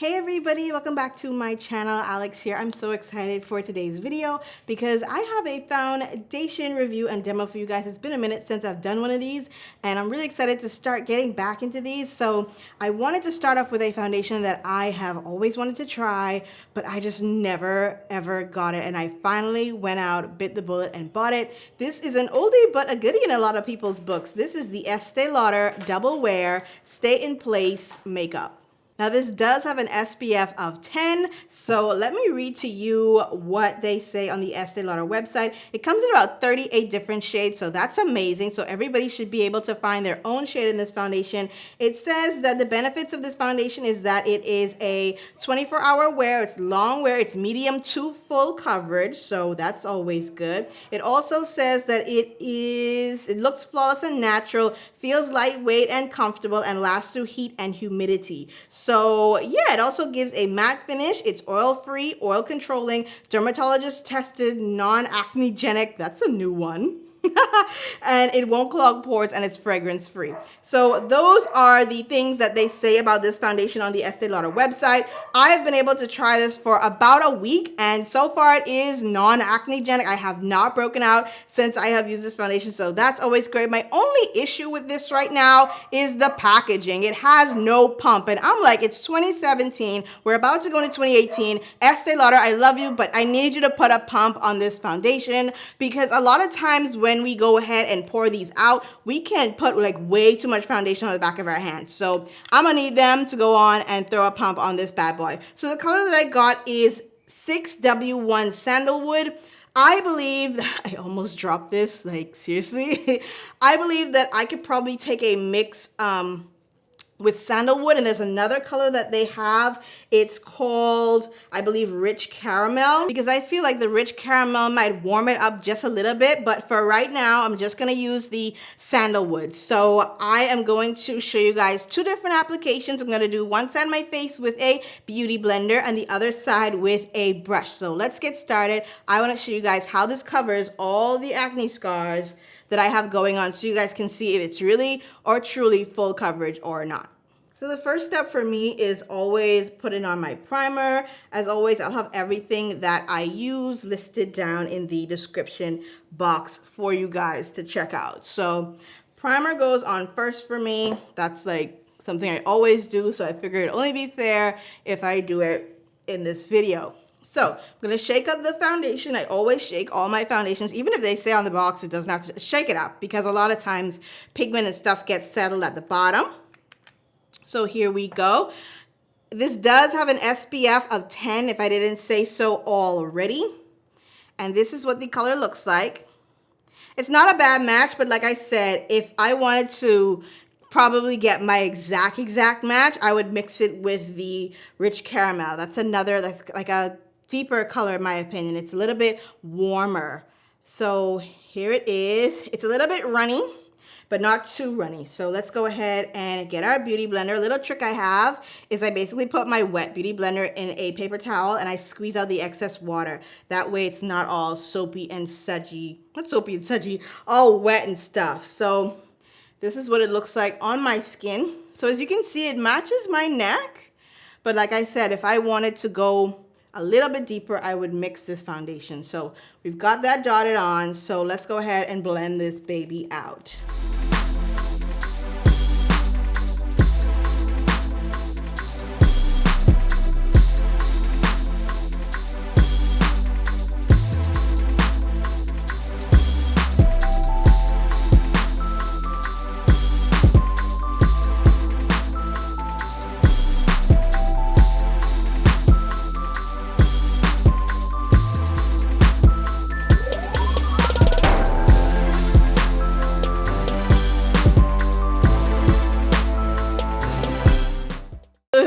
Hey everybody, welcome back to my channel. Alex here. I'm so excited for today's video because I have a foundation review and demo for you guys. It's been a minute since I've done one of these and I'm really excited to start getting back into these. So I wanted to start off with a foundation that I have always wanted to try, but I just never ever got it. And I finally went out, bit the bullet and bought it. This is an oldie but a goodie in a lot of people's books. This is the Estee Lauder Double Wear Stay in Place Makeup. Now this does have an SPF of 10, so let me read to you what they say on the Estee Lauder website. It comes in about 38 different shades, so that's amazing. So everybody should be able to find their own shade in this foundation. It says that the benefits of this foundation is that it is a 24-hour wear, it's long wear, it's medium to full coverage, so that's always good. It also says that it looks flawless and natural, feels lightweight and comfortable, and lasts through heat and humidity. So yeah, it also gives a matte finish. It's oil-free, oil-controlling, dermatologist-tested, non-acnegenic. That's a new one. And it won't clog pores and it's fragrance free. So those are the things that they say about this foundation on the Estee Lauder website. I have been able to try this for about a week and so far it is non-acnegenic. I have not broken out since I have used this foundation, so that's always great. My only issue with this right now is the packaging. It has no pump and I'm like, it's 2017. We're about to go into 2018. Estee Lauder, I love you, but I need you to put a pump on this foundation because a lot of times when we go ahead and pour these out, we can put like way too much foundation on the back of our hands. So I'm gonna need them to go on and throw a pump on this bad boy. So the color that I got is 6W1 Sandlewood. I believe, I almost dropped this, like seriously. I believe that I could probably take a mix with sandalwood, and there's another color that they have. It's called, I believe, Rich Caramel, because I feel like the Rich Caramel might warm it up just a little bit, but for right now, I'm just gonna use the sandalwood. So I am going to show you guys two different applications. I'm gonna do one side of my face with a beauty blender and the other side with a brush. So let's get started. I wanna show you guys how this covers all the acne scars that I have going on so you guys can see if it's really or truly full coverage or not. So the first step for me is always putting on my primer. As always, I'll have everything that I use listed down in the description box for you guys to check out. So primer goes on first for me. That's like something I always do, so I figured it'd only be fair if I do it in this video. So I'm gonna shake up the foundation. I always shake all my foundations, even if they say on the box it doesn't have to shake it up, because a lot of times pigment and stuff gets settled at the bottom. So here we go. This does have an SPF of 10 if I didn't say so already. And this is what the color looks like. It's not a bad match, but like I said, if I wanted to probably get my exact match, I would mix it with the Rich Caramel. That's another, like a deeper color in my opinion. It's a little bit warmer. So here it is. It's a little bit runny, but not too runny. So let's go ahead and get our beauty blender. A little trick I have is I basically put my wet beauty blender in a paper towel and I squeeze out the excess water. That way it's not all soapy and sedgy, not soapy and sedgy, all wet and stuff. So this is what it looks like on my skin. So as you can see, it matches my neck. But like I said, if I wanted to go a little bit deeper, I would mix this foundation. So we've got that dotted on. So let's go ahead and blend this baby out.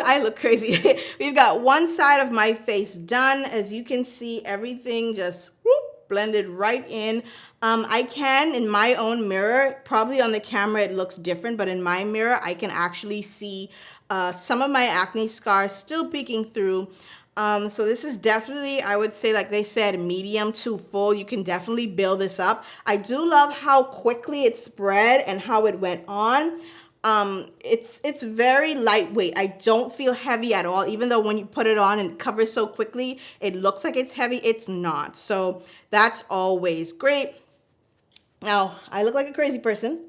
I look crazy. We've got one side of my face done. As you can see, everything just whoop, blended right in. I can, in my own mirror, probably on the camera it looks different, but in my mirror I can actually see some of my acne scars still peeking through. So this is definitely, I would say, like they said, medium to full. You can definitely build this up. I do love how quickly it spread and how it went on. It's very lightweight. I don't feel heavy at all, even though when you put it on and it covers so quickly, it looks like it's heavy. It's not. So that's always great. Now, I look like a crazy person.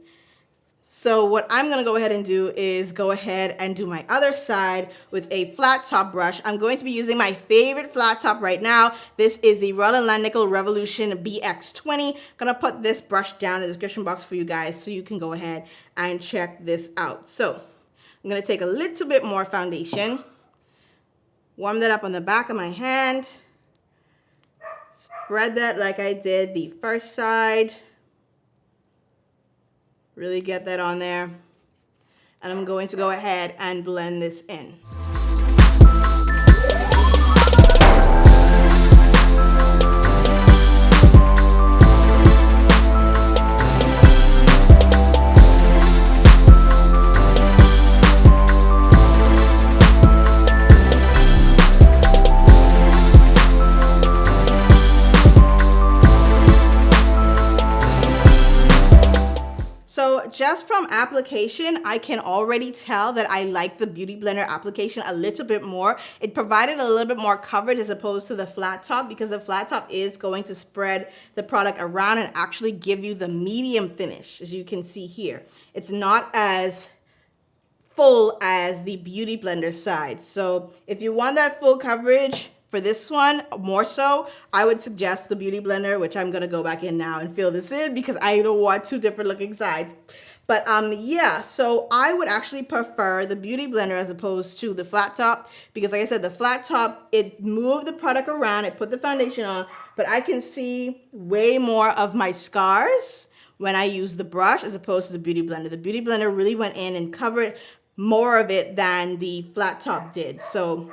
So what I'm going to go ahead and do is go ahead and do my other side with a flat top brush. I'm going to be using my favorite flat top right now. This is the Langnickel Revolution BX20. I'm going to put this brush down in the description box for you guys so you can go ahead and check this out. So I'm going to take a little bit more foundation, warm that up on the back of my hand, spread that like I did the first side. Really get that on there. And I'm going to go ahead and blend this in. So just from application, I can already tell that I like the Beauty Blender application a little bit more. It provided a little bit more coverage as opposed to the flat top, because the flat top is going to spread the product around and actually give you the medium finish, as you can see here. It's not as full as the Beauty Blender side. So if you want that full coverage, for this one, more so, I would suggest the Beauty Blender, which I'm going to go back in now and fill this in because I don't want two different looking sides. But yeah, so I would actually prefer the Beauty Blender as opposed to the flat top, because like I said, the flat top, it moved the product around, it put the foundation on, but I can see way more of my scars when I use the brush as opposed to the Beauty Blender. The Beauty Blender really went in and covered more of it than the flat top did. So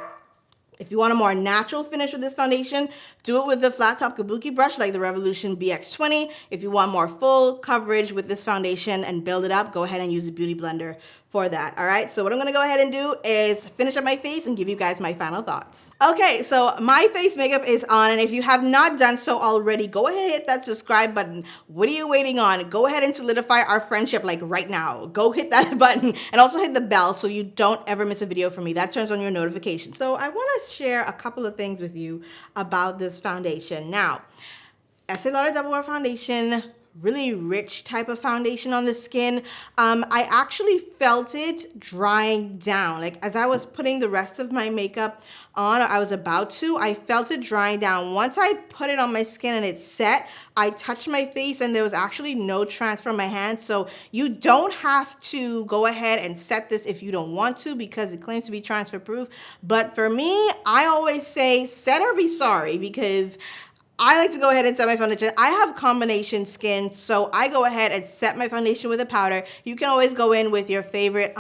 if you want a more natural finish with this foundation, do it with the flat top kabuki brush like the Revolution BX20. If you want more full coverage with this foundation and build it up, go ahead and use the Beauty Blender for that. All right, so what I'm gonna go ahead and do is finish up my face and give you guys my final thoughts. Okay, so my face makeup is on, and if you have not done so already, go ahead and hit that subscribe button. What are you waiting on? Go ahead and solidify our friendship like right now. Go hit that button and also hit the bell so you don't ever miss a video from me. That turns on your notifications. So I wanna share a couple of things with you about this foundation. Now, Estee Lauder Double Wear Foundation, really rich type of foundation on the skin. I actually felt it drying down. Like as I was putting the rest of my makeup on, I was about to, I felt it drying down. Once I put it on my skin and it set, I touched my face and there was actually no transfer on my hand. So you don't have to go ahead and set this if you don't want to, because it claims to be transfer proof. But for me, I always say set or be sorry, because I like to go ahead and set my foundation. I have combination skin, so I go ahead and set my foundation with a powder. You can always go in with your favorite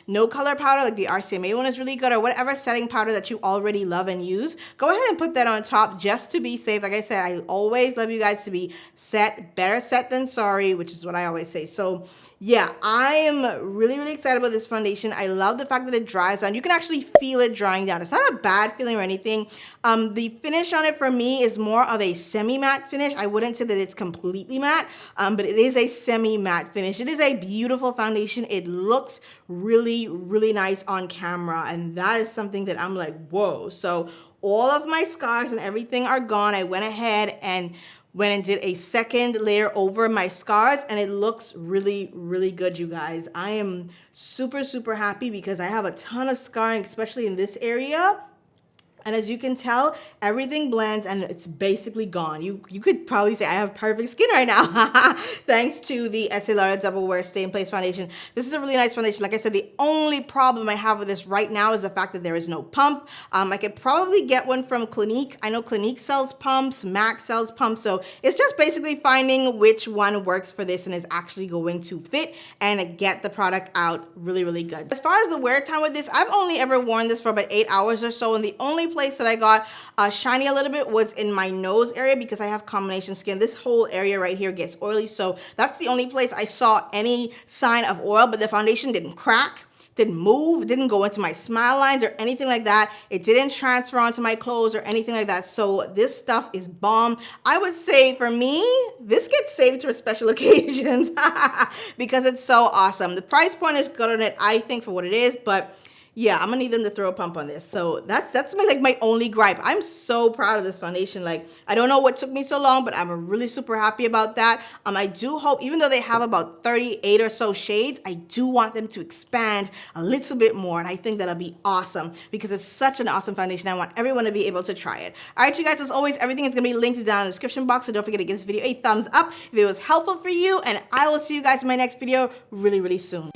no color powder, like the RCMA one is really good, or whatever setting powder that you already love and use. Go ahead and put that on top just to be safe. Like I said, I always love you guys to be set, better set than sorry, which is what I always say. So yeah, I am really, really excited about this foundation. I love the fact that it dries down. You can actually feel it drying down. It's not a bad feeling or anything. The finish on it for me is more of a semi-matte finish. I wouldn't say that it's completely matte, but it is a semi-matte finish. It is a beautiful foundation. It looks really, really nice on camera, and that is something that I'm like, whoa. So all of my scars and everything are gone. I went ahead and went and did a second layer over my scars, and it looks really, really good, you guys. I am super, super happy because I have a ton of scarring, especially in this area. And as you can tell, everything blends and it's basically gone. You could probably say I have perfect skin right now thanks to the Estee Lauder Double Wear Stay in Place Foundation. This is a really nice foundation. Like I said, the only problem I have with this right now is the fact that there is no pump. I could probably get one from Clinique. I know Clinique sells pumps, MAC sells pumps. So it's just basically finding which one works for this and is actually going to fit and get the product out really, really good. As far as the wear time with this, I've only ever worn this for about 8 hours or so, and the only place that I got shiny a little bit was in my nose area because I have combination skin. This whole area right here gets oily, so that's the only place I saw any sign of oil, but the foundation didn't crack. didn't move, didn't go into my smile lines or anything like that. It didn't transfer onto my clothes or anything like that. So this stuff is bomb. I would say for me, this gets saved for special occasions because it's so awesome. The price point is good on it, I think, for what it is, but yeah, I'm gonna need them to throw a pump on this. So that's my only gripe. I'm so proud of this foundation. Like, I don't know what took me so long, but I'm really super happy about that. I do hope, even though they have about 38 or so shades, I do want them to expand a little bit more, and I think that'll be awesome because it's such an awesome foundation. I want everyone to be able to try it. All right, you guys, as always, everything is gonna be linked down in the description box, so don't forget to give this video a thumbs up if it was helpful for you, and I will see you guys in my next video really, really soon.